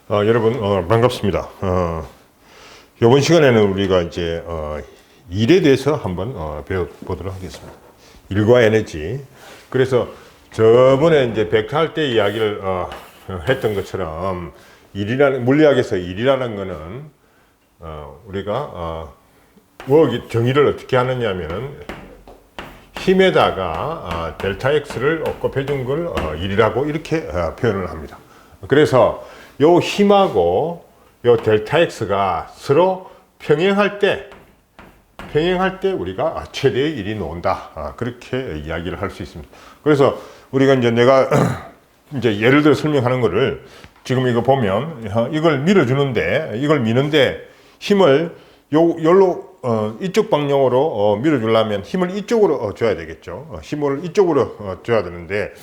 여러분 반갑습니다. 이번 시간에는 우리가 이제 일에 대해서 한번 배워보도록 하겠습니다. 일과 에너지. 그래서 저번에 이제 벡터 할 때 이야기를 했던 것처럼 물리학에서 일이라는 거는 우리가 정의를 어떻게 하느냐면은 힘에다가 델타 X를 곱해준 걸 일이라고 이렇게 표현을 합니다. 그래서 요 힘하고 요 델타 X가 서로 평행할 때 우리가 최대의 일이 나온다. 그렇게 이야기를 할 수 있습니다. 그래서 우리가 이제 내가 이제 예를 들어 설명하는 거를 지금 이거 보면 이걸 밀어주는데 이걸 미는데 힘을 요로 이쪽 방향으로 밀어주려면 힘을 이쪽으로 줘야 되겠죠. 힘을 이쪽으로 줘야 되는데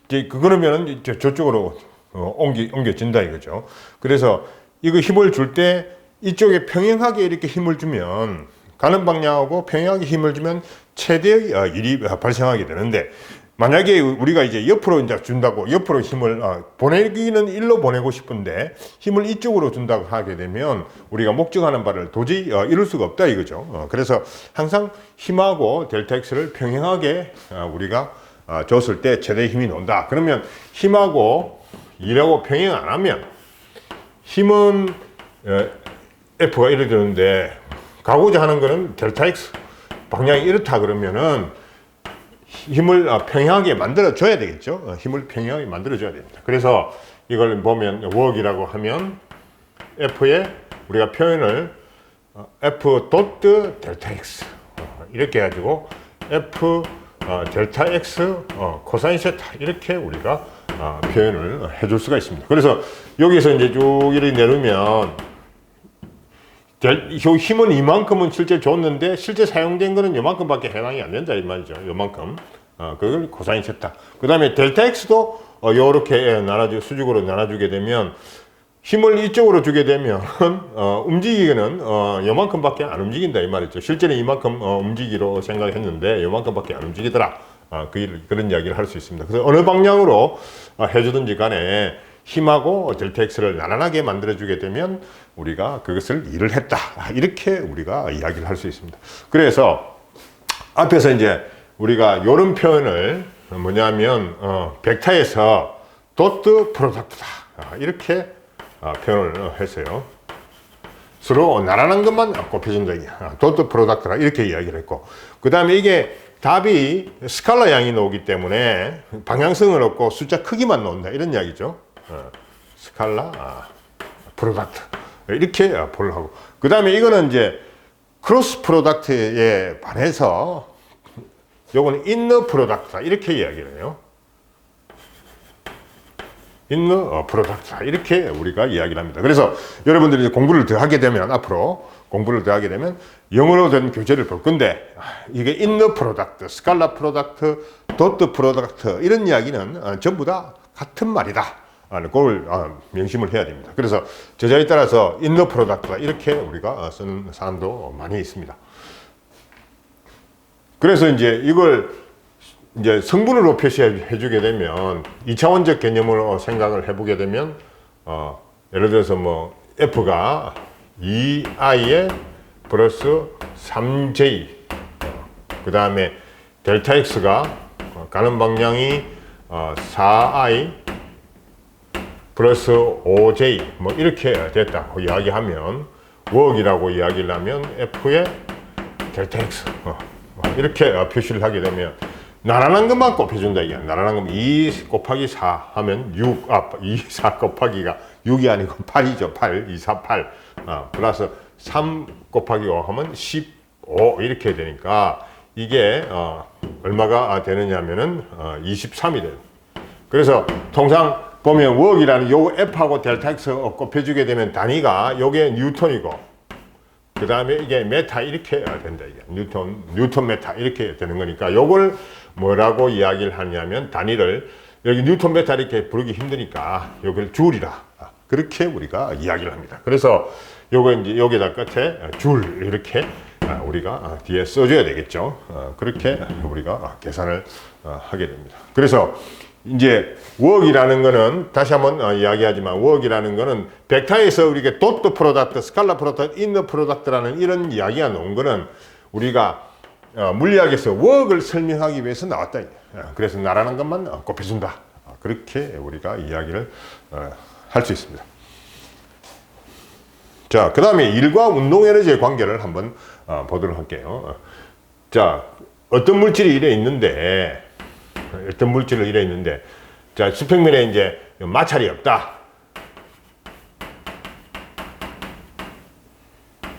이제 그러면 저쪽으로 옮겨진다 이거죠. 그래서 이거 힘을 줄 때 이쪽에 평행하게 이렇게 힘을 주면 가는 방향하고 평행하게 힘을 주면 최대의 일이 발생하게 되는데 만약에 우리가 이제 옆으로 이제 준다고 옆으로 힘을 보내기는 일로 보내고 싶은데 힘을 이쪽으로 준다고 하게 되면 우리가 목적하는 바를 도저히 이룰 수가 없다 이거죠. 그래서 항상 힘하고 델타 X를 평행하게 우리가 줬을 때 최대의 힘이 나온다. 그러면 힘하고 일하고 평행 안 하면 힘은 F가 이래 되는데 가고자 하는 거는 델타 X 방향이 이렇다 그러면은 힘을 평행하게 만들어 줘야 되겠죠. 힘을 평행하게 만들어 줘야 됩니다. 그래서 이걸 보면 work이라고 하면 F에 우리가 표현을 F 도트 델타 X 이렇게 해가지고 F 델타 X 코사인 세타 이렇게 우리가 표현을 해줄 수가 있습니다. 그래서 여기서 이제 쭉 이렇게 내리면 힘은 이만큼은 실제 줬는데 실제 사용된 거는 요만큼밖에 해당이 안 된다 이 말이죠. 요만큼. 그걸 코사인 세타. 그 다음에 델타 X도 요렇게 수직으로 나눠주게 되면 힘을 이쪽으로 주게 되면 움직이기는 요만큼밖에 안 움직인다 이 말이죠. 실제는 이만큼 움직이기로 생각했는데 요만큼밖에 안 움직이더라. 그런 이야기를 할 수 있습니다. 그래서 어느 방향으로 해주든지 간에 힘하고 델타 X를 나란하게 만들어주게 되면 우리가 그것을 일을 했다. 이렇게 우리가 이야기를 할 수 있습니다. 그래서 앞에서 이제 우리가 이런 표현을 뭐냐면 벡터에서 도트 프로덕트다. 이렇게 표현을 했어요. 서로 나란한 것만 곱해준다. 도트 프로덕트라 이렇게 이야기를 했고 그 다음에 이게 답이 스칼라 양이 나오기 때문에 방향성은 없고 숫자 크기만 나온다 이런 이야기죠. 스칼라 프로덕트 이렇게 보를 하고 그 다음에 이거는 이제 크로스 프로덕트에 반해서 요거는 인너 프로덕트다 이렇게 이야기를 해요. 인너 프로덕트다 이렇게 우리가 이야기를 합니다. 그래서 여러분들이 공부를 더 하게 되면 앞으로 공부를 더 하게 되면 영어로 된 교재를 볼 건데 이게 인너 프로덕트, 스칼라 프로덕트, 도트 프로덕트 이런 이야기는 전부 다 같은 말이다. 그걸 명심을 해야 됩니다. 그래서 저자에 따라서 인너 프로덕트다 이렇게 우리가 쓰는 사람도 많이 있습니다. 그래서 이제 이걸 이제 성분으로 표시해 주게 되면 2차원적 개념으로 생각을 해보게 되면 예를 들어서 뭐 F가 2i에 플러스 3j 그 다음에 델타 X가 가는 방향이 4i 플러스 5j 뭐 이렇게 됐다고 이야기하면 work이라고 이야기를 하면 F의 델타 X 이렇게 표시를 하게 되면 나란한 것만 곱해준다 이게 나란한 것만 2 곱하기 4 하면 2, 4 곱하기가 6이 아니고 8이죠. 8, 2, 4, 8 플러스 3 곱하기 5 하면 15 이렇게 되니까 이게 얼마가 되느냐 하면은 23이 돼요. 그래서 통상 보면 work이라는 요 F하고 델타 X 곱해주게 되면 단위가 요게 뉴턴이고 그 다음에 이게 메타 이렇게 된다. 이게 뉴턴 메타 이렇게 되는 거니까 요걸 뭐라고 이야기를 하냐면 단위를 여기 뉴턴 메타 이렇게 부르기 힘드니까 요걸 줄이라 그렇게 우리가 이야기를 합니다. 그래서 요거 이제 여기다 끝에 줄 이렇게 우리가 뒤에 써줘야 되겠죠. 그렇게 우리가 계산을 하게 됩니다. 그래서 이제 웍이라는 거는 다시 한번 이야기하지만 웍이라는 거는 벡터에서 우리가 도트 프로덕트, 스칼라 프로덕트, 인너 프로덕트라는 이런 이야기가 나온 거는 우리가 물리학에서 웍을 설명하기 위해서 나왔다. 그래서 나라는 것만 곱해준다. 그렇게 우리가 이야기를 할 수 있습니다. 자, 그 다음에 일과 운동 에너지의 관계를 한번 보도록 할게요. 자, 어떤 물질이 이래 있는데, 자, 수평면에 이제 마찰이 없다.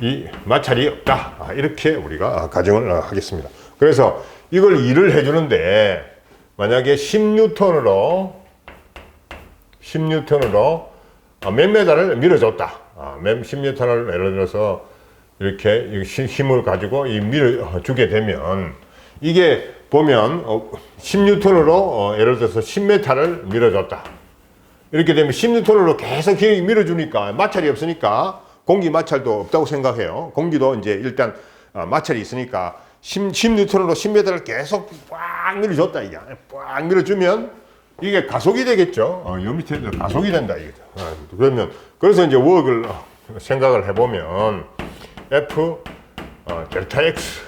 이 마찰이 없다. 이렇게 우리가 가정을 하겠습니다. 그래서 이걸 일을 해주는데, 만약에 10뉴턴으로 몇 메다를 밀어줬다. 10뉴턴을 예를 들어서 이렇게 힘을 가지고 밀어주게 되면, 이게 보면 10뉴턴으로 예를 들어서 10m를 밀어줬다. 이렇게 되면 10뉴턴으로 계속 밀어주니까 마찰이 없으니까 공기 마찰도 없다고 생각해요. 공기도 이제 일단 마찰이 있으니까 10뉴턴으로 10m를 계속 꽉 밀어줬다. 이게 꽉 밀어주면 이게 가속이 되겠죠. 요 밑에 가속이 된다. 이게. 그러면 그래서 이제 웍을 생각을 해보면 F 델타 X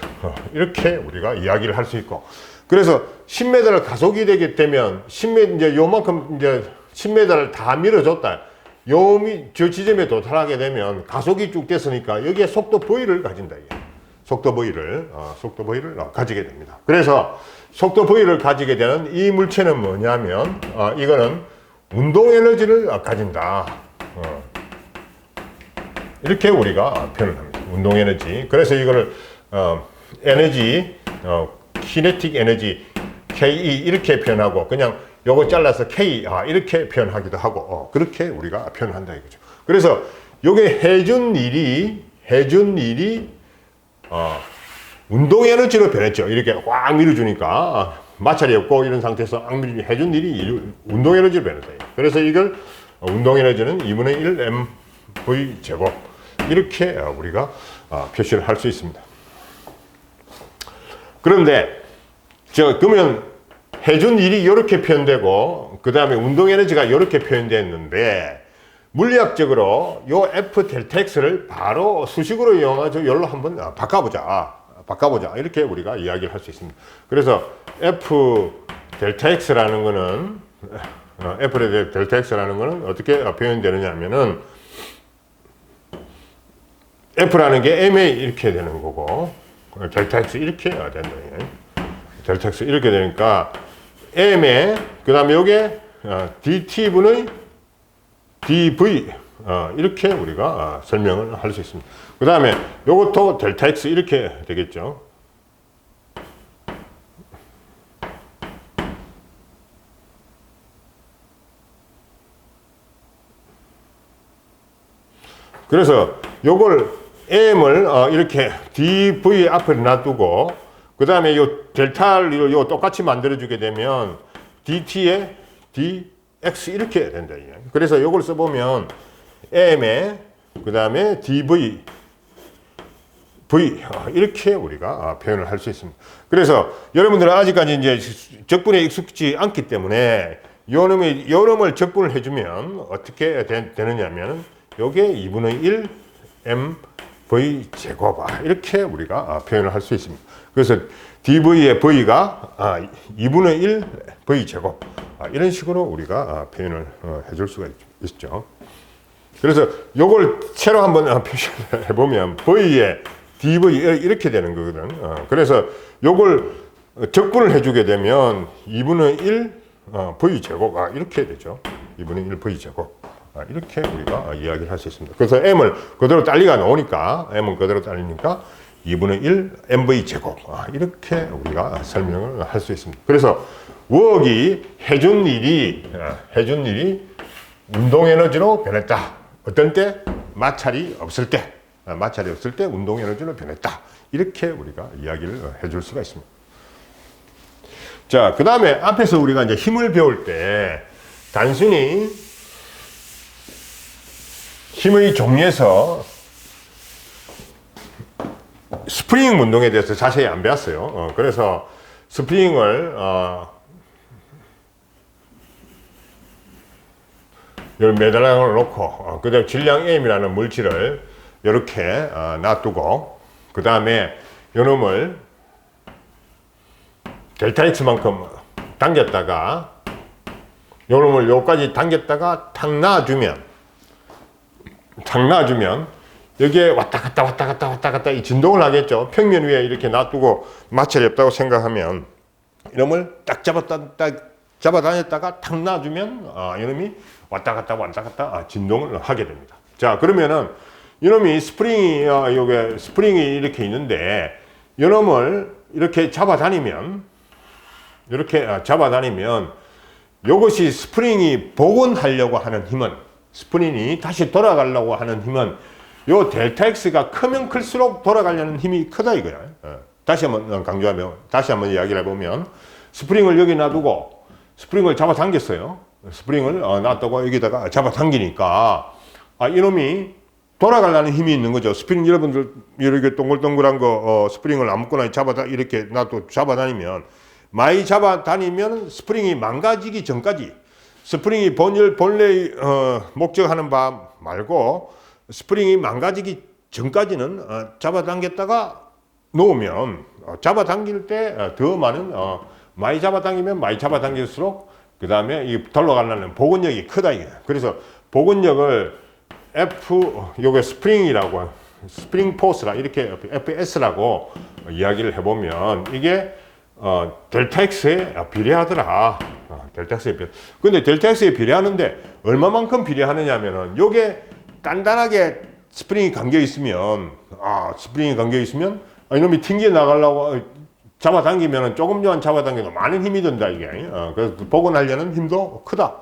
이렇게 우리가 이야기를 할 수 있고, 그래서 10m를 가속이 되게 되면 10m 이제 요만큼 이제 10m를 다 밀어줬다. 저 지점에 도달하게 되면 가속이 쭉 됐으니까 여기에 속도 V를 가진다. 이게. 속도 V를 가지게 됩니다. 그래서 속도 V를 가지게 되는 이 물체는 뭐냐면 이거는 운동 에너지를 가진다. 이렇게 우리가 표현을 합니다. 운동 에너지. 그래서 이거를 에너지, 키네틱 에너지 KE 이렇게 표현하고, 그냥 요거 잘라서 K 이렇게 표현하기도 하고, 그렇게 우리가 표현을 한다 이거죠. 그래서 요게 해준 일이 운동 에너지로 변했죠. 이렇게 꽉 밀어주니까 마찰이 없고 이런 상태에서 해준 일이 운동 에너지로 변했다. 그래서 이걸 운동 에너지는 2분의 1 mv 제곱 이렇게 우리가 표시를 할 수 있습니다. 그런데 그러면 해준 일이 이렇게 표현되고 그 다음에 운동 에너지가 이렇게 표현됐는데, 물리학적으로 요 F 델타 X를 바로 수식으로 이용해서 열로 한번 바꿔보자 이렇게 우리가 이야기를 할 수 있습니다. 그래서 F 델타 X라는 거는 어떻게 표현되느냐 하면은 F라는 게 MA 이렇게 되는 거고, 델타 X 이렇게 된다. 델타 X 이렇게 되니까 M에 그 다음에 요게 DT분의 DV 이렇게 우리가 설명을 할 수 있습니다. 그 다음에 요것도 델타 X 이렇게 되겠죠. 그래서 요걸 M을 이렇게 DV 앞에 놔두고 그 다음에 요 델타를 요 똑같이 만들어주게 되면 DT에 DX 이렇게 된다. 그래서 요걸 써보면 M에 그 다음에 DV V 이렇게 우리가 표현을 할 수 있습니다. 그래서 여러분들은 아직까지 이제 적분에 익숙지 않기 때문에 요 놈을 적분을 해주면 어떻게 되느냐면 요게 2분의 1 mv 제곱 이렇게 우리가 표현을 할 수 있습니다. 그래서 dv의 v가 2분의 1 v 제곱 이런 식으로 우리가 표현을 해줄 수가 있죠. 그래서 요걸 새로 한번 표시를 해보면 v의 dv 이렇게 되는 거거든. 그래서 요걸 적분을 해주게 되면 2분의 1 v 제곱 이렇게 되죠. 2분의 1 v 제곱 이렇게 우리가 이야기를 할 수 있습니다. 그래서 m을 그대로 딸리가 나오니까 2분의 1 mv 제곱 이렇게 우리가 설명을 할 수 있습니다. 그래서 웍이 해준 일이 운동 에너지로 변했다. 어떤 때? 마찰이 없을 때 운동 에너지로 변했다. 이렇게 우리가 이야기를 해줄 수가 있습니다. 자, 그 다음에 앞에서 우리가 이제 힘을 배울 때 단순히 힘의 종류에서 스프링 운동에 대해서 자세히 안 배웠어요. 그래서 스프링을 열 매달량을 놓고 그다음 질량 M이라는 물질을 이렇게 놔두고 그 다음에 요놈을 델타 X만큼 당겼다가 요놈을 요까지 당겼다가 탁 놔주면 여기에 왔다 갔다 이 진동을 하겠죠. 평면 위에 이렇게 놔두고 마찰이 없다고 생각하면 이놈을 딱 잡아다녔다가 탁 놔주면 이놈이 왔다 갔다 진동을 하게 됩니다. 자, 그러면은 이놈이 요게 스프링이 이렇게 있는데 이놈을 이렇게 잡아다니면 요것이 스프링이 복원하려고 하는 힘은, 스프링이 다시 돌아가려고 하는 힘은 요 델타 X가 크면 클수록 돌아가려는 힘이 크다 이거야. 다시 한번 강조하면, 다시 한번 이야기를 해보면 스프링을 여기 놔두고 스프링을 잡아당겼어요. 스프링을 놔두고 여기다가 잡아당기니까 이놈이 돌아가려는 힘이 있는 거죠. 스프링 여러분들 이렇게 동글동글한 거 스프링을 아무거나 이렇게 놔두고 잡아다니면 많이 잡아다니면 스프링이 망가지기 전까지, 스프링이 본래의 목적하는 바 말고 스프링이 망가지기 전까지는 잡아당겼다가 놓으면 잡아당길 때 더 많은 많이 잡아당기면 많이 잡아당길수록 그 다음에 이 돌아가려는 복원력이 크다 이게. 그래서 복원력을 요게 스프링이라고, 스프링 포스라 이렇게 FS라고 이야기를 해보면 이게 델타 X에 비례하더라. 델타 X에 비례. 근데 델타 X에 비례하는데 얼마만큼 비례하느냐 하면은 요게 단단하게 스프링이 감겨 있으면 이놈이 튕겨 나가려고 잡아당기면은 조금만 잡아당겨도 많은 힘이 든다 이게. 그래서 복원하려는 힘도 크다.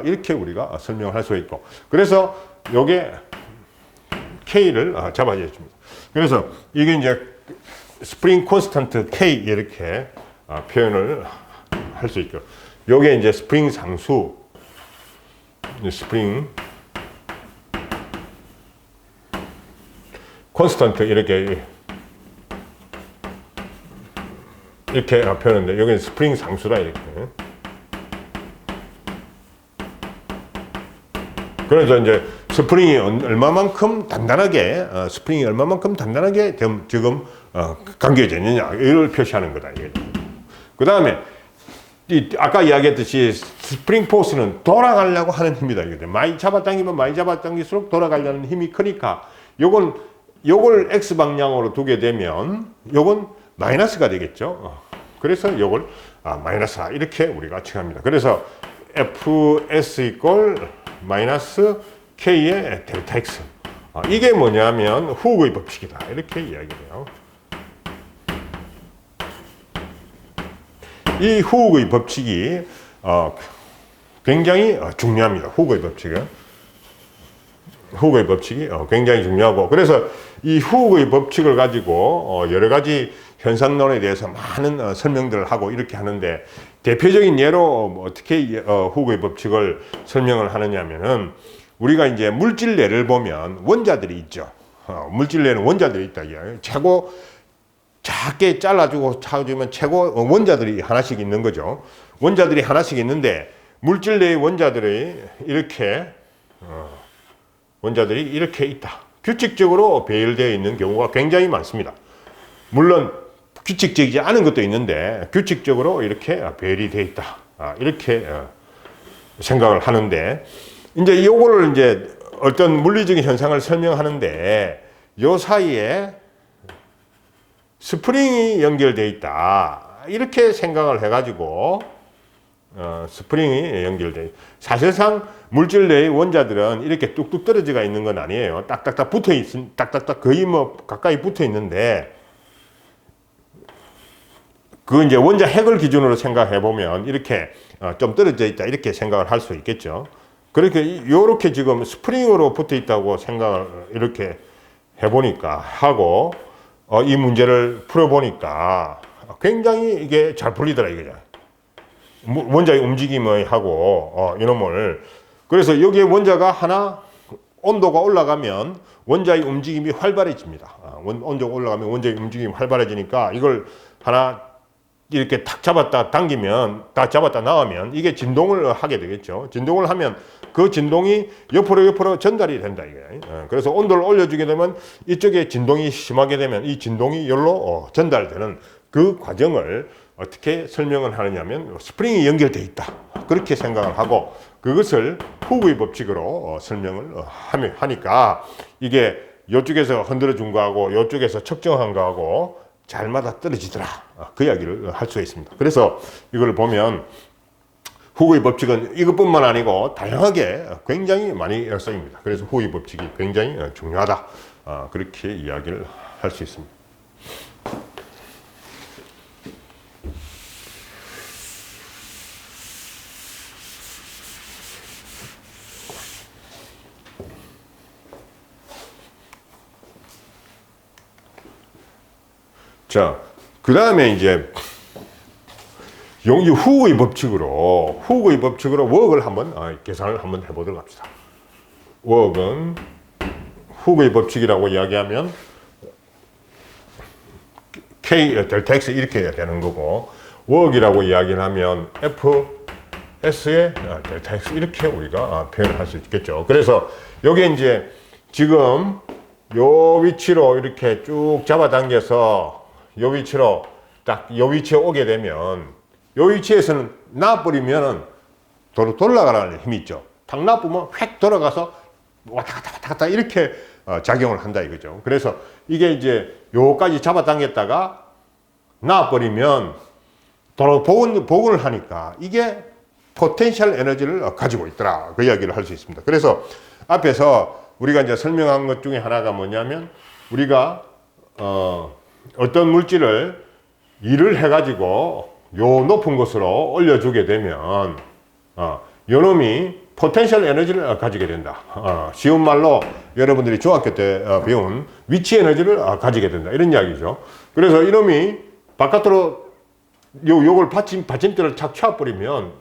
이렇게 우리가 설명을 할 수 있고. 그래서 요게 K를 잡아줘야 줍니다. 그래서 이게 이제 스프링 콘스턴트 K 이렇게 표현을 할 수 있고, 요게 이제 스프링 상수, 스프링 콘스턴트 이렇게 표현하는데 여기는 스프링 상수라 이렇게. 그래서 이제 스프링이 얼마만큼 단단하게 지금 감겨져 있느냐 이걸 표시하는 거다 이게. 그 다음에 아까 이야기했듯이 스프링 포스는 돌아가려고 하는 힘이다 이게. 많이 잡아당기면 많이 잡아당길수록 돌아가려는 힘이 크니까 요걸 X 방향으로 두게 되면 요건 마이너스가 되겠죠. 그래서 요걸 마이너스다 이렇게 우리가 칭합니다. 그래서 FS 이꼴 마이너스 K의 델타 X. 이게 뭐냐면 후크의 법칙이다 이렇게 이야기해요. 이 후크의 법칙이 굉장히 중요합니다. 후크의 법칙이 굉장히 중요하고, 그래서 이 후크의 법칙을 가지고 여러 가지 현상론에 대해서 많은 설명들을 하고 이렇게 하는데, 대표적인 예로 어떻게 후크의 법칙을 설명을 하느냐면은 우리가 이제 물질례를 보면 원자들이 있죠. 물질례는 원자들이 있다. 최고 작게 잘라주고 차주면 최고 원자들이 하나씩 있는 거죠. 원자들이 하나씩 있는데 물질내의 원자들이 이렇게 있다. 규칙적으로 배열되어 있는 경우가 굉장히 많습니다. 물론 규칙적이지 않은 것도 있는데 규칙적으로 이렇게 배열이 되어 있다. 이렇게 생각을 하는데, 이제 요거를 이제 어떤 물리적인 현상을 설명하는데 요 사이에 스프링이 연결되어 있다. 이렇게 생각을 해가지고 스프링이 연결돼. 사실상 물질 내의 원자들은 이렇게 뚝뚝 떨어져가 있는 건 아니에요. 딱딱딱 붙어 거의 가까이 붙어 있는데, 그 이제 원자 핵을 기준으로 생각해 보면 이렇게 좀 떨어져 있다 이렇게 생각을 할 수 있겠죠. 그렇게 요렇게 지금 스프링으로 붙어 있다고 생각을 이렇게 해보니까 하고 이 문제를 풀어보니까 굉장히 이게 잘 풀리더라 이거죠. 원자의 움직임을 하고 이놈을, 그래서 여기에 원자가 하나 온도가 올라가면 원자의 움직임이 활발해집니다. 온도가 올라가면 원자의 움직임이 활발해지니까 이걸 하나 이렇게 탁 잡았다 당기면, 딱 잡았다 나가면 이게 진동을 하게 되겠죠. 진동을 하면 그 진동이 옆으로 전달이 된다 이게. 그래서 온도를 올려주게 되면 이쪽에 진동이 심하게 되면 이 진동이 여기로 전달되는 그 과정을 어떻게 설명을 하느냐면 스프링이 연결되어 있다 그렇게 생각을 하고 그것을 후그의 법칙으로 설명을 하니까 이게 이쪽에서 흔들어 준 거하고 이쪽에서 측정한 거하고 잘 맞아 떨어지더라 그 이야기를 할 수가 있습니다. 그래서 이걸 보면 후그의 법칙은 이것뿐만 아니고 다양하게 굉장히 많이 쓰입니다. 그래서 후그의 법칙이 굉장히 중요하다 그렇게 이야기를 할 수 있습니다. 자, 그 다음에 이제 후그의 법칙으로 웍을 한번 계산을 한번 해보도록 합시다. 웍은 후그의 법칙이라고 이야기하면 K 델타 X 이렇게 되는 거고 웍이라고 이야기를 하면 FS의 델타 X 이렇게 우리가 표현을 할 수 있겠죠. 그래서 여기에 이제 지금 요 위치로 이렇게 쭉 잡아당겨서 요 위치로 딱 요 위치에 오게 되면 요 위치에서는 놔버리면 돌아가라는 힘이 있죠. 탁 놔보면 휙 돌아가서 왔다 갔다 이렇게 작용을 한다 이거죠. 그래서 이게 이제 요까지 잡아당겼다가 놔버리면 도로 복원을 하니까 이게 포텐셜 에너지를 가지고 있더라 그 이야기를 할 수 있습니다. 그래서 앞에서 우리가 이제 설명한 것 중에 하나가 뭐냐면 우리가 어떤 물질을 일을 해가지고 요 높은 곳으로 올려주게 되면 요 놈이 포텐셜 에너지를 가지게 된다. 쉬운 말로 여러분들이 중학교 때 배운 위치 에너지를 가지게 된다 이런 이야기죠. 그래서 이놈이 바깥으로 요걸 받침대를 착 쳐 버리면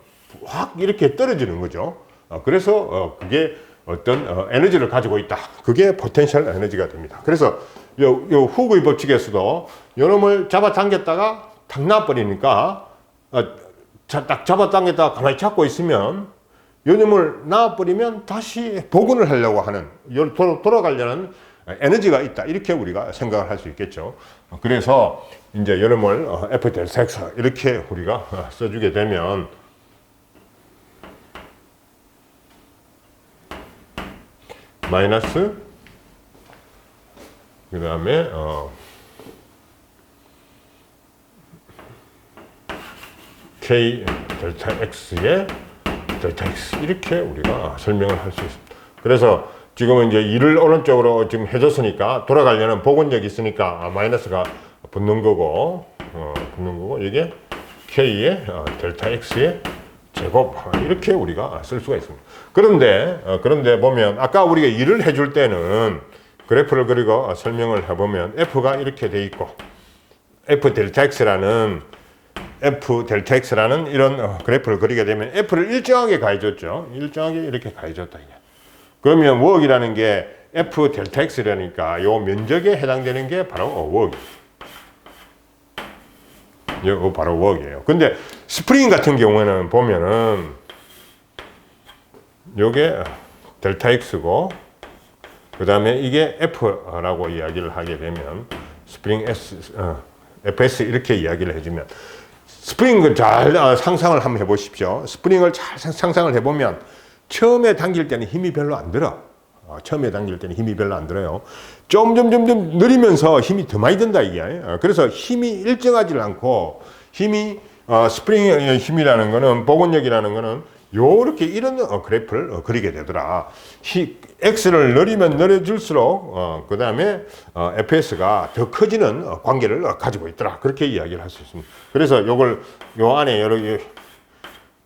확 이렇게 떨어지는 거죠. 그래서 그게 어떤 에너지를 가지고 있다. 그게 포텐셜 에너지가 됩니다. 그래서 요 후그의 법칙에서도 요놈을 잡아당겼다가 탁 놔버리니까 딱 잡아당겼다가 가만히 잡고 있으면 요놈을 놔버리면 다시 복원을 하려고 하는 돌아가려는 에너지가 있다 이렇게 우리가 생각을 할 수 있겠죠. 그래서 이제 요놈을 F 델타 X 이렇게 우리가 써주게 되면 마이너스 그 다음에 K 델타 X의 델타 X 이렇게 우리가 설명을 할 수 있습니다. 그래서 지금은 이제 일을 오른쪽으로 지금 해줬으니까 돌아가려는 복원력이 있으니까 마이너스가 붙는 거고 이게 K의 델타 X의 제곱 이렇게 우리가 쓸 수가 있습니다. 그런데 보면 아까 우리가 일을 해줄 때는 그래프를 그리고 설명을 해보면 F가 이렇게 돼 있고 F 델타 X라는 이런 그래프를 그리게 되면 F를 일정하게 가해줬죠. 일정하게 이렇게 가해줬다. 그러면 웍이라는 게 F 델타 X라니까 요 면적에 해당되는 게 바로 웍. 이거 바로 웍이에요. 근데 스프링 같은 경우에는 보면은 요게 델타 X고 그 다음에 이게 F라고 이야기를 하게 되면 스프링 FS 이렇게 이야기를 해주면 스프링을 잘 상상을 한번 해보십시오. 스프링을 잘 상상을 해보면 처음에 당길 때는 힘이 별로 안 들어. 처음에 당길 때는 힘이 별로 안 들어요. 점점 느리면서 힘이 더 많이 든다 이게. 그래서 힘이 일정하지 않고 스프링의 힘이라는 거는 복원력이라는 거는 요렇게 이런 그래프를 그리게 되더라. X를 늘리면 늘어질수록 그 다음에 FS가 더 커지는 관계를 가지고 있더라. 그렇게 이야기를 할 수 있습니다. 그래서 요 안에 여러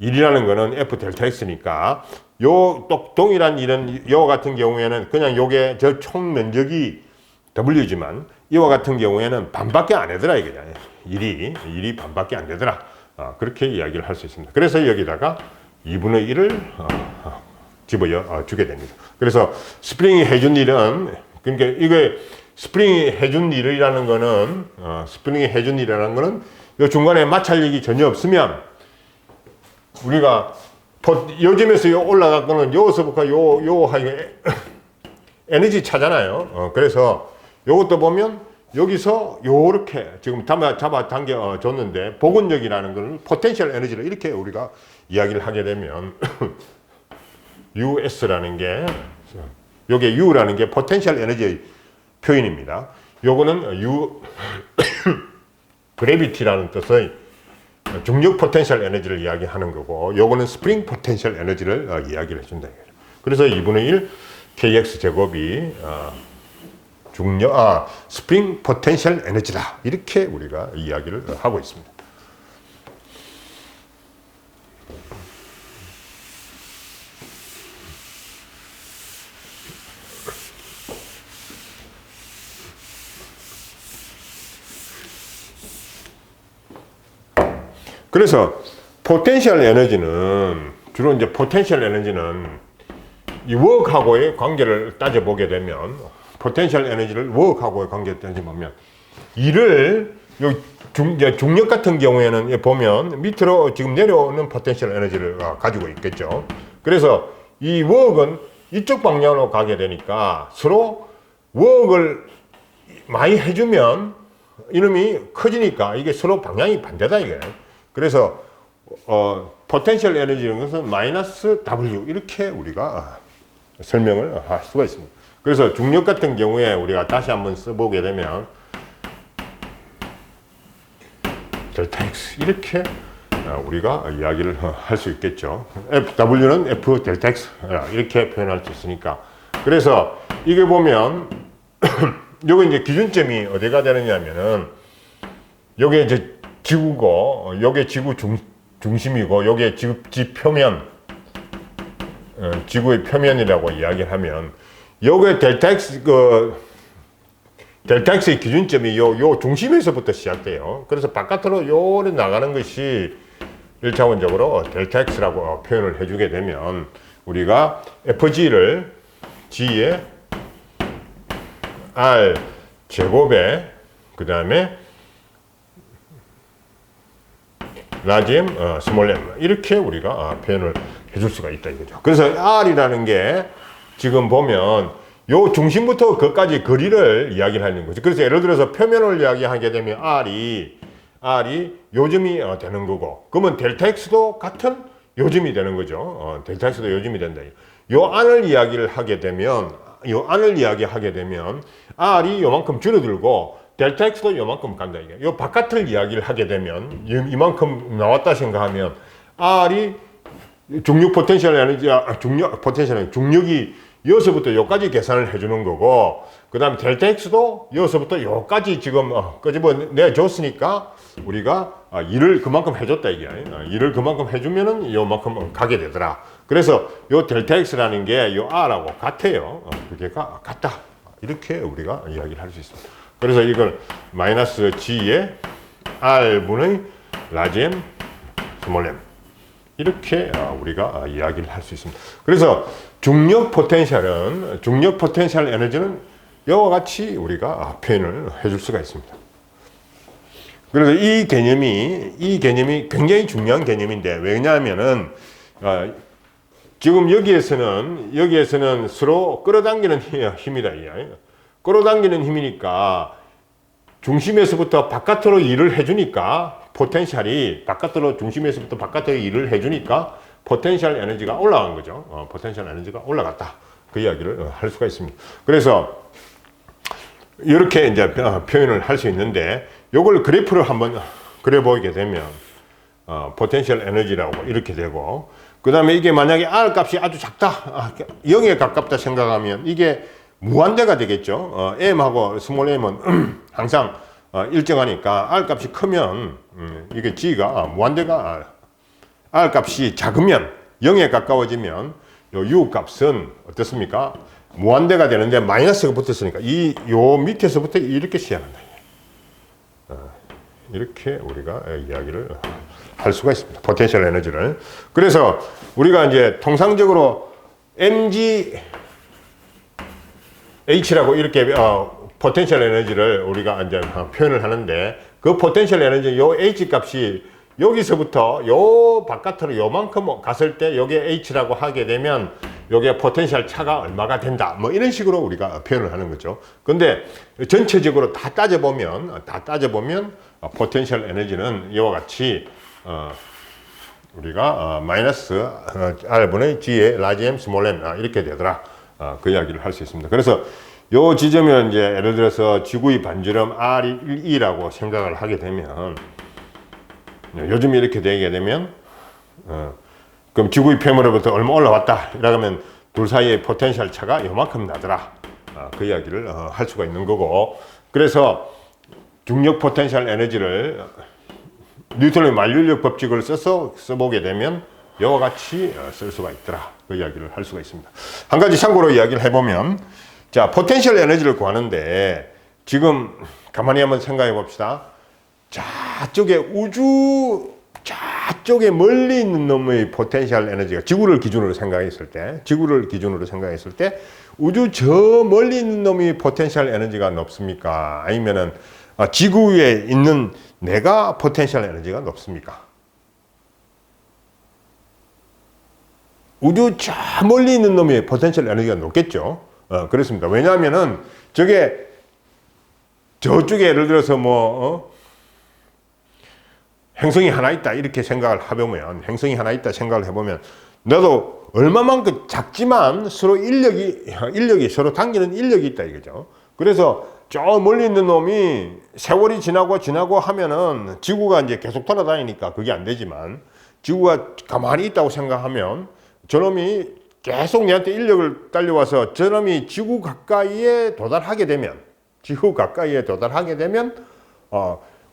일이라는 거는 F 델타 X니까 요 동일한 이런 이와 같은 경우에는 그냥 요게 저 총 면적이 W지만 이와 같은 경우에는 반밖에 안 되더라 이거야. 일이 반밖에 안 되더라. 그렇게 이야기를 할 수 있습니다. 그래서 여기다가 2분의 1을 집어 주게 됩니다. 그래서 스프링이 해준 일은 그러니까 이게 스프링이 해준 일이라는 거는 요 중간에 마찰력이 전혀 없으면 우리가 요즘에서 요 올라갈 거는 요서부터 요 에너지 차잖아요. 그래서 요것도 보면 여기서 요렇게 지금 잡아 당겨 줬는데 복원력이라는 걸 포텐셜 에너지를 이렇게 우리가 이야기를 하게 되면 US라는 게 요게 U라는 게 포텐셜 에너지의 표현입니다. 요거는 그래비티라는 뜻의 중력 포텐셜 에너지를 이야기하는 거고, 요거는 스프링 포텐셜 에너지를 이야기를 해준다. 그래서 2분의 1 kx 제곱이 스프링 포텐셜 에너지다. 이렇게 우리가 이야기를 하고 있습니다. 그래서 포텐셜 에너지는 주로 이제 포텐셜 에너지는 이 워크하고의 관계를 따져보게 되면 포텐셜 에너지를 워크하고의 관계를 따져보면 이를 중력 같은 경우에는 보면 밑으로 지금 내려오는 포텐셜 에너지를 가지고 있겠죠. 그래서 이 워크는 이쪽 방향으로 가게 되니까 서로 워크를 많이 해주면 이놈이 커지니까 이게 서로 방향이 반대다 이게. 그래서 포텐셜 에너지라는 것은 마이너스 W 이렇게 우리가 설명을 할 수가 있습니다. 그래서 중력 같은 경우에 우리가 다시 한번 써보게 되면 델타 X 이렇게 우리가 이야기를 할 수 있겠죠. W는 F 델타 X 이렇게 표현할 수 있으니까. 그래서 이게 보면 요게 이제 기준점이 어디가 되느냐면은 요게 이제 지구고, 요게 지구 중심이고, 요게 지 표면, 지구의 표면이라고 이야기를 하면, 요게 델타 X의 기준점이 요 중심에서부터 시작돼요. 그래서 바깥으로 요래 나가는 것이 1차원적으로 델타 X라고 표현을 해주게 되면, 우리가 FG를 G에 R 제곱에, 그 다음에 라지엠, 스몰 m 이렇게 우리가 표현을 해줄 수가 있다 이거죠. 그래서 R이라는 게 지금 보면 요 중심부터 거기까지 거리를 이야기를 하는 거죠. 그래서 예를 들어서 표면을 이야기하게 되면 R이 요점이 되는 거고, 그러면 델타 X도 같은 요점이 되는 거죠. 델타 X도 요점이 된다. 요 안을 이야기를 하게 되면 R이 요만큼 줄어들고 델타 X도 요만큼 간다 이게. 요 바깥을 이야기를 하게 되면 이만큼 나왔다 생각하면 R이 중력 포텐셜 에너지, 중력이 여기서부터 여기까지 계산을 해주는 거고, 그 다음에 델타 X도 여기서부터 여기까지 지금 끄집어 내줬으니까 우리가 일을 그만큼 해줬다 이게. 일을 그만큼 해주면은 요만큼 가게 되더라. 그래서 요 델타 X라는 게 요 R하고 같아요. 그게 같다. 이렇게 우리가 이야기를 할 수 있습니다. 그래서 이걸 마이너스 G에 R분의 라지엠 스몰 m 이렇게 우리가 이야기를 할 수 있습니다. 그래서 중력 포텐셜 에너지는 이와 같이 우리가 표현을 해줄 수가 있습니다. 그래서 이 개념이 굉장히 중요한 개념인데, 왜냐하면은 지금 여기에서는 서로 끌어당기는 힘이다. 끌어당기는 힘이니까 중심에서부터 바깥으로 일을 해주니까 포텐셜이 중심에서부터 바깥으로 일을 해주니까 포텐셜 에너지가 올라간 거죠. 포텐셜 에너지가 올라갔다. 그 이야기를 할 수가 있습니다. 그래서 이렇게 이제 표현을 할 수 있는데, 요걸 그래프를 한번 그려보게 되면 포텐셜 에너지라고 이렇게 되고, 그 다음에 이게 만약에 R 값이 아주 작다, 0에 가깝다 생각하면 이게 무한대가 되겠죠. M하고 스몰 m은 항상 일정하니까 R 값이 크면 이게 G가 무한대가 R 값이 작으면 0에 가까워지면 요 U 값은 어떻습니까? 무한대가 되는데 마이너스가 붙었으니까 요 밑에서부터 이렇게 시작한다. 이렇게 우리가 이야기를 할 수가 있습니다. 포텐셜 에너지를. 그래서 우리가 이제 통상적으로 mgh라고 이렇게 포텐셜 에너지를 우리가 이제 표현을 하는데, 그 포텐셜 에너지 요 H 값이 여기서부터 요 바깥으로 요만큼 갔을 때 요게 H라고 하게 되면 요게 포텐셜 차가 얼마가 된다. 뭐 이런 식으로 우리가 표현을 하는 거죠. 근데 전체적으로 다 따져보면 포텐셜 에너지는 이와 같이 우리가 마이너스 R분의 G의 라지 M, 스몰 m 이렇게 되더라. 그 이야기를 할 수 있습니다. 그래서 요 지점은 이제 예를 들어서 지구의 반지름 R1E라고 생각을 하게 되면 요즘 이렇게 되게 되면 그럼 지구의 표면으로부터 얼마 올라왔다 이러면 둘 사이의 포텐셜 차가 요만큼 나더라. 그 이야기를 할 수가 있는 거고, 그래서 중력 포텐셜 에너지를 뉴턴의 만류인력 법칙을 써보게 되면 이와 같이 쓸 수가 있더라. 그 이야기를 할 수가 있습니다. 한 가지 참고로 이야기를 해보면, 자, 포텐셜 에너지를 구하는데 지금 가만히 한번 생각해 봅시다. 저쪽에 우주 저쪽에 멀리 있는 놈의 포텐셜 에너지가 지구를 기준으로 생각했을 때 우주 저 멀리 있는 놈의 포텐셜 에너지가 높습니까? 아니면은 지구 위에 있는 내가 포텐셜 에너지가 높습니까? 우주 저 멀리 있는 놈의 포텐셜 에너지가 높겠죠. 그렇습니다. 왜냐하면은 저쪽에 예를 들어서 행성이 하나 있다 이렇게 생각을 해보면 나도 얼마만큼 작지만 서로 인력이 서로 당기는 인력이 있다 이거죠. 그래서 저 멀리 있는 놈이 세월이 지나고 하면은 지구가 이제 계속 돌아다니니까 그게 안 되지만, 지구가 가만히 있다고 생각하면 저놈이 계속 내한테 인력을 딸려와서 저놈이 지구 가까이에 도달하게 되면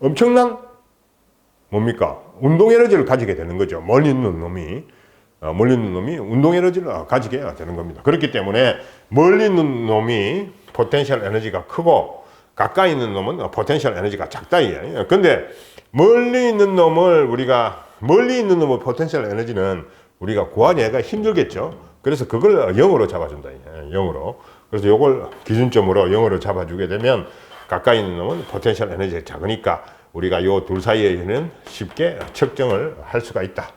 엄청난 운동 에너지를 가지게 되는 거죠. 멀리 있는 놈이 운동 에너지를 가지게 되는 겁니다. 그렇기 때문에 멀리 있는 놈이 포텐셜 에너지가 크고 가까이 있는 놈은 포텐셜 에너지가 작다 이거예요. 근데 멀리 있는 놈의 포텐셜 에너지는 우리가 구하기가 힘들겠죠. 그래서 그걸 0으로 잡아준다. 0으로. 그래서 요걸 기준점으로 0으로 잡아주게 되면 가까이 있는 놈은 포텐셜 에너지가 작으니까 우리가 요 둘 사이에는 쉽게 측정을 할 수가 있다.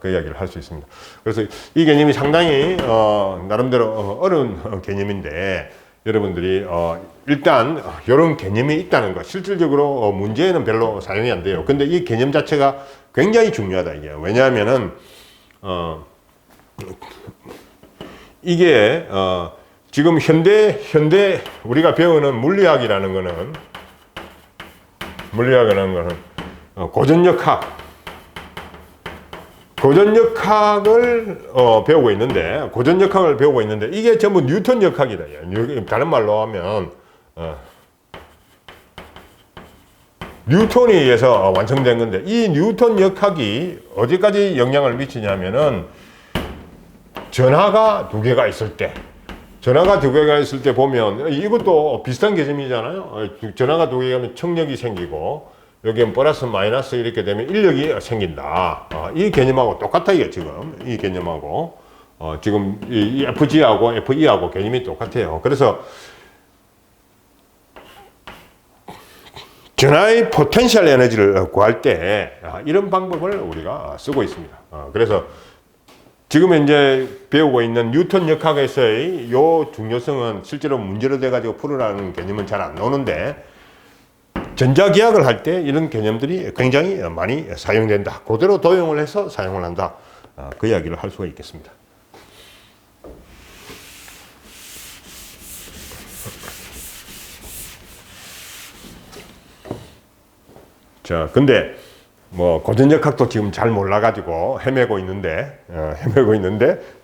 그 이야기를 할 수 있습니다. 그래서 이 개념이 상당히 나름대로 어려운 개념인데, 여러분들이 일단 이런 개념이 있다는 것, 실질적으로 문제에는 별로 사용이 안 돼요. 근데 이 개념 자체가 굉장히 중요하다 이게. 왜냐하면은 이게 지금 현대 우리가 배우는 물리학이라는 거는 고전역학을 배우고 있는데 이게 전부 뉴턴 역학이다. 다른 말로 하면 뉴턴에 의해서 완성된 건데, 이 뉴턴 역학이 어디까지 영향을 미치냐면은 전하가 두 개가 있을 때 보면 이것도 비슷한 개념이잖아요. 전하가 두 개가 하면 청력이 생기고 여기엔 플러스 마이너스 이렇게 되면 인력이 생긴다. 이 개념하고 똑같아 이게 지금. 이 개념하고 지금 이 FG하고 FE하고 개념이 똑같아요. 그래서 전하의 포텐셜 에너지를 구할 때 이런 방법을 우리가 쓰고 있습니다. 그래서 지금 현재 배우고 있는 뉴턴 역학에서의 요 중요성은 실제로 문제로 돼가지고 풀으라는 개념은 잘 안 나오는데, 전자기학을 할 때 이런 개념들이 굉장히 많이 사용된다. 그대로 도용을 해서 사용을 한다. 그 이야기를 할 수가 있겠습니다. 자, 근데 고전역학도 지금 잘 몰라가지고 헤매고 있는데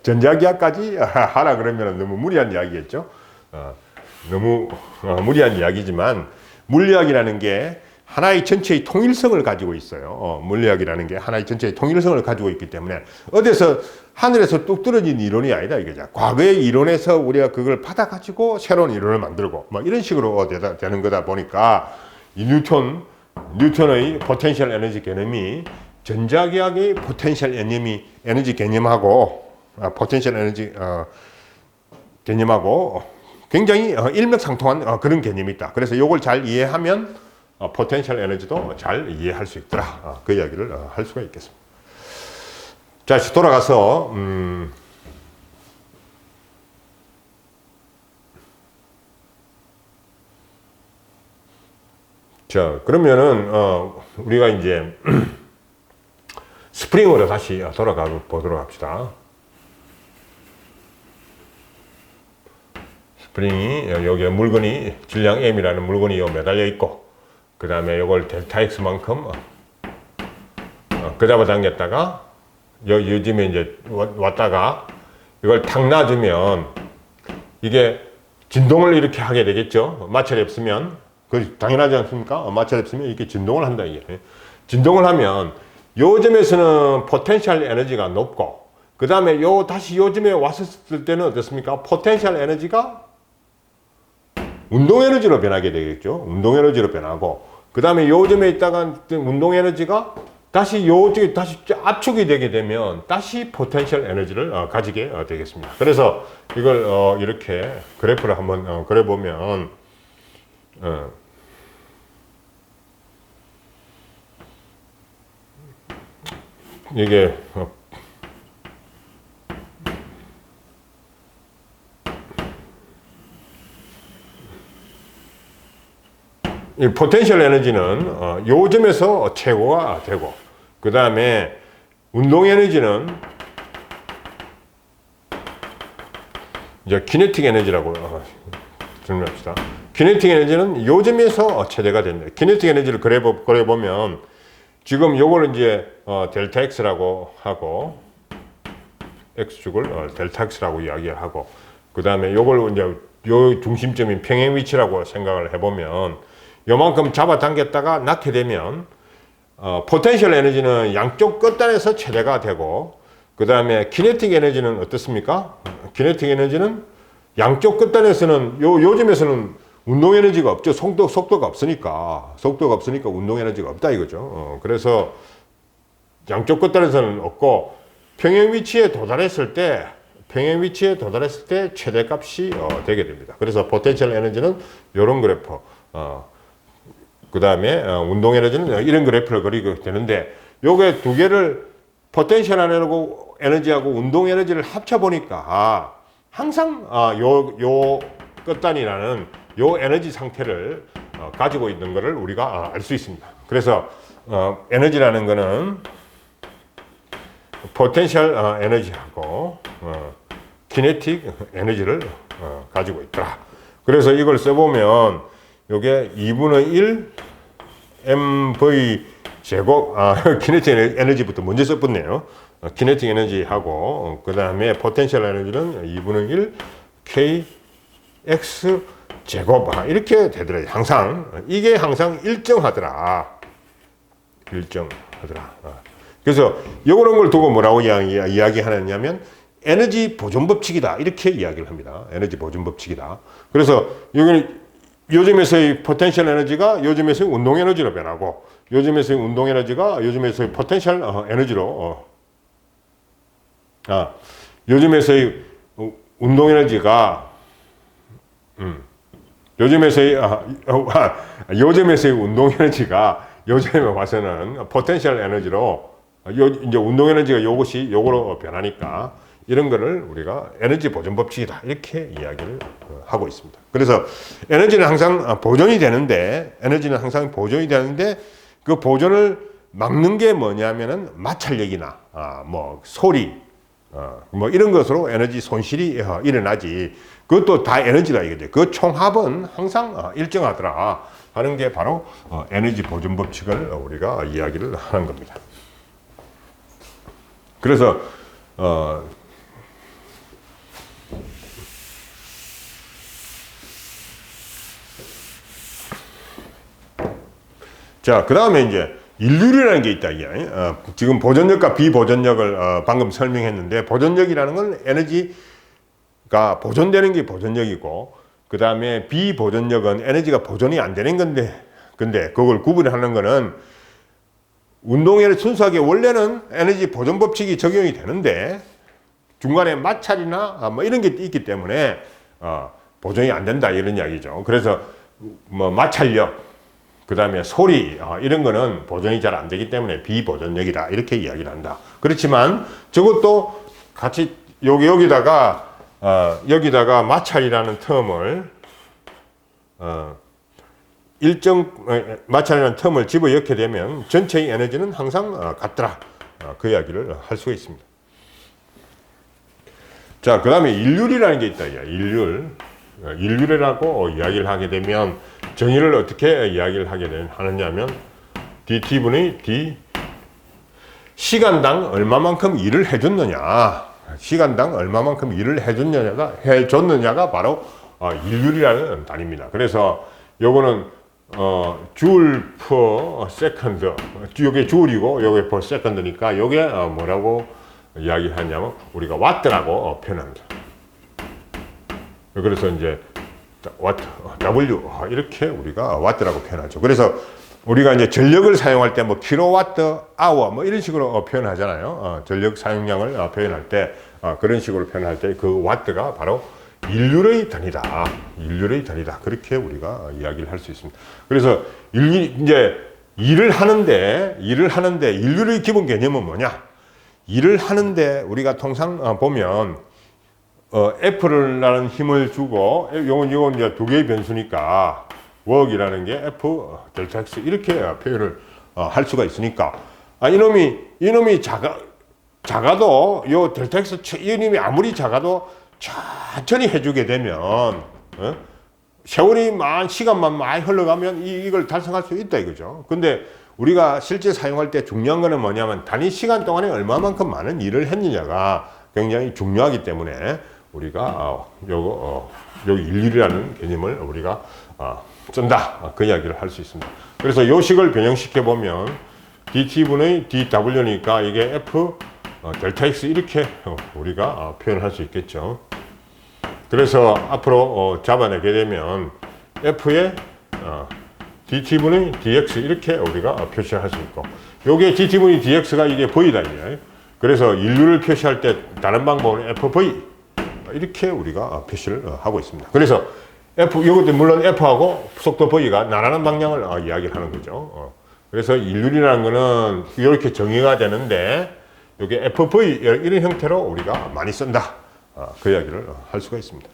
전자기학까지 하라 그러면 너무 무리한 이야기겠죠. 너무 무리한 이야기지만 물리학이라는 게 하나의 전체의 통일성을 가지고 있어요. 물리학이라는 게 하나의 전체의 통일성을 가지고 있기 때문에 어디서 하늘에서 뚝 떨어진 이론이 아니다 이거죠. 과거의 이론에서 우리가 그걸 받아가지고 새로운 이론을 만들고 이런 식으로 되는 거다 보니까 이 뉴턴의 포텐셜 에너지 개념이 전자기학의 포텐셜 에너지 개념하고 포텐셜 에너지 굉장히 일맥상통한 그런 개념이 있다. 그래서 이걸 잘 이해하면 포텐셜 에너지도 잘 이해할 수 있더라. 그 이야기를 할 수가 있겠습니다. 자, 다시 돌아가서 자, 그러면은 우리가 이제 스프링으로 다시 돌아가 보도록 합시다. 스프링이 여기에 물건이 질량 M이라는 물건이 매달려 있고, 그 다음에 이걸 델타 X만큼 그 잡아당겼다가 요즘에 이제 왔다가 이걸 탁 놔주면 이게 진동을 이렇게 하게 되겠죠. 마찰이 없으면. 그 당연하지 않습니까? 마찰이 없으면 이렇게 진동을 한다 이게. 진동을 하면 요점에서는 포텐셜 에너지가 높고, 그 다음에 다시 요즘에 왔을 때는 어떻습니까? 포텐셜 에너지가 운동 에너지로 변하게 되겠죠. 운동 에너지로 변하고, 그 다음에 요점에 있다가 운동 에너지가 다시 요쪽에 다시 압축이 되게 되면 다시 포텐셜 에너지를 가지게 되겠습니다. 그래서 이걸 이렇게 그래프를 한번 그려보면 이게 이 포텐셜 에너지는 요점에서 최고가 되고, 그 다음에 운동 에너지는 이제 키네틱 에너지라고 정리합시다. 키네틱 에너지는 요점에서 최대가 된다. 키네틱 에너지를 그려보면 지금 요걸 이제 델타 X라고 하고, X축을 델타 X라고 이야기를 하고, 그 다음에 요걸 이제 요 중심점인 평행 위치라고 생각을 해보면 요만큼 잡아당겼다가 낳게 되면 포텐셜 에너지는 양쪽 끝단에서 최대가 되고, 그 다음에 키네틱 에너지는 어떻습니까? 키네틱 에너지는 양쪽 끝단에서는 요즘에서는 운동 에너지가 없죠. 속도가 없으니까 운동 에너지가 없다 이거죠. 그래서 양쪽 끝단에서는 없고, 평행 위치에 도달했을 때 최대값이 되게 됩니다. 그래서 포텐셜 에너지는 이런 그래프, 그 다음에 운동 에너지는 이런 그래프를 그리게 되는데, 요게 두 개를 포텐셜 에너지하고 운동 에너지를 합쳐 보니까 항상 요 끝단이라는 요 에너지 상태를 가지고 있는 것을 우리가 알 수 있습니다. 그래서 에너지라는 거는 포텐셜 에너지하고 키네틱 에너지를 가지고 있더라. 그래서 이걸 써보면 요게 2분의 1 mv 제곱, 키네틱 에너지부터 먼저 써봤네요. 키네틱 에너지하고, 그 다음에 포텐셜 에너지는 2분의 1 kx 제곱, 이렇게 되더라고요. 항상 이게 항상 일정하더라. 그래서 요런 걸 두고 뭐라고 이야기하느냐면 에너지 보존 법칙이다, 이렇게 이야기를 합니다. 에너지 보존 법칙이다. 그래서 여기는 요즘에서의 포텐셜 에너지가 요즘에서의 운동 에너지로 변하고, 요즘에서의 운동 에너지가 요즘에서의 포텐셜 에너지로 요즘에서의 운동 에너지가 요즘에서의 운동 에너지가 요즘에 와서는 포텐셜 에너지로 이제 운동 에너지가 요거로 변하니까 이런 거를 우리가 에너지 보존 법칙이다, 이렇게 이야기를 하고 있습니다. 그래서 에너지는 항상 보존이 되는데 그 보존을 막는 게 뭐냐면은 마찰력이나 뭐 소리 뭐 이런 것으로 에너지 손실이 일어나지, 그것도 다 에너지다 이거죠. 그 총합은 항상 일정하더라 하는 게 바로 에너지 보존 법칙을 우리가 이야기를 하는 겁니다. 그래서 자, 그 다음에 이제 인류리라는 게 있다. 지금 보존력과 비보존력을 방금 설명했는데, 보존력이라는 건 에너지가 보존되는 게 보존력이고, 그 다음에 비보존력은 에너지가 보존이 안 되는 건데, 근데 그걸 구분하는 거는 운동에는 순수하게 원래는 에너지 보존 법칙이 적용이 되는데 중간에 마찰이나 뭐 이런 게 있기 때문에 보존이 안 된다, 이런 이야기죠. 그래서 뭐 마찰력, 그 다음에 소리, 이런 거는 보존이 잘 안 되기 때문에 비보존력이다. 이렇게 이야기를 한다. 그렇지만 저것도 같이 여기다가 마찰이라는 텀을 마찰이라는 텀을 집어넣게 되면 전체의 에너지는 항상 같더라. 그 이야기를 할 수가 있습니다. 자, 그 다음에 일률이라는 게 있다. 일률이라고 이야기를 하게 되면 정의를 어떻게 이야기를 하느냐면 dt분의 d 시간당 얼마만큼 일을 해줬느냐, 시간당 얼마만큼 일을 해줬느냐가 바로 일률이라는 단위입니다. 그래서 요거는 줄 per 세컨드, 요게 줄이고 요게 per 세컨드니까 요게 뭐라고 이야기하냐면 우리가 와트라고 표현합니다. 그래서 이제 와트, W 이렇게 우리가 와트라고 표현하죠. 그래서 우리가 이제 전력을 사용할 때 뭐 킬로와트 아워 뭐 이런 식으로 표현하잖아요. 전력 사용량을 표현할 때 그런 식으로 표현할 때 그 와트가 바로 인류의 단위다. 인류의 단위다. 그렇게 우리가 이야기를 할 수 있습니다. 그래서 이제 일을 하는데 인류의 기본 개념은 뭐냐? 일을 하는데 우리가 통상 보면 F라는 힘을 주고 요건 이제 두 개의 변수니까 work이라는 게 F 델타 X 이렇게 표현을 할 수가 있으니까 이놈이 작아도 요 델타 X 이놈이 아무리 작아도 천천히 해주게 되면 세월이 시간만 많이 흘러가면 이걸 달성할 수 있다 이거죠. 근데 우리가 실제 사용할 때 중요한 거는 뭐냐면 단위 시간 동안에 얼마만큼 많은 일을 했느냐가 굉장히 중요하기 때문에 우리가 여기 일률이라는 개념을 우리가 쓴다. 그 이야기를 할 수 있습니다. 그래서 요 식을 변형시켜 보면 dt분의 dw니까 이게 f 델타 x 이렇게 우리가 표현할 수 있겠죠. 그래서 앞으로 잡아내게 되면 f의 dt분의 dx 이렇게 우리가 표시할 수 있고, 요게 dt분의 dx가 이게 v다. 그래서 인류를 표시할 때 다른 방법은 fv 이렇게 우리가 표시를 하고 있습니다. 그래서 이것도 물론 f하고 속도 v가 나라는 방향을 이야기를 하는 거죠. 그래서 인륜이라는 거는 이렇게 정의가 되는데 이게 fv 이런 형태로 우리가 많이 쓴다. 그 이야기를 할 수가 있습니다.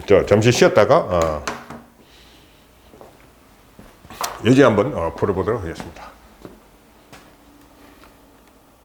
자, 잠시 쉬었다가 예제 한번 풀어보도록 하겠습니다.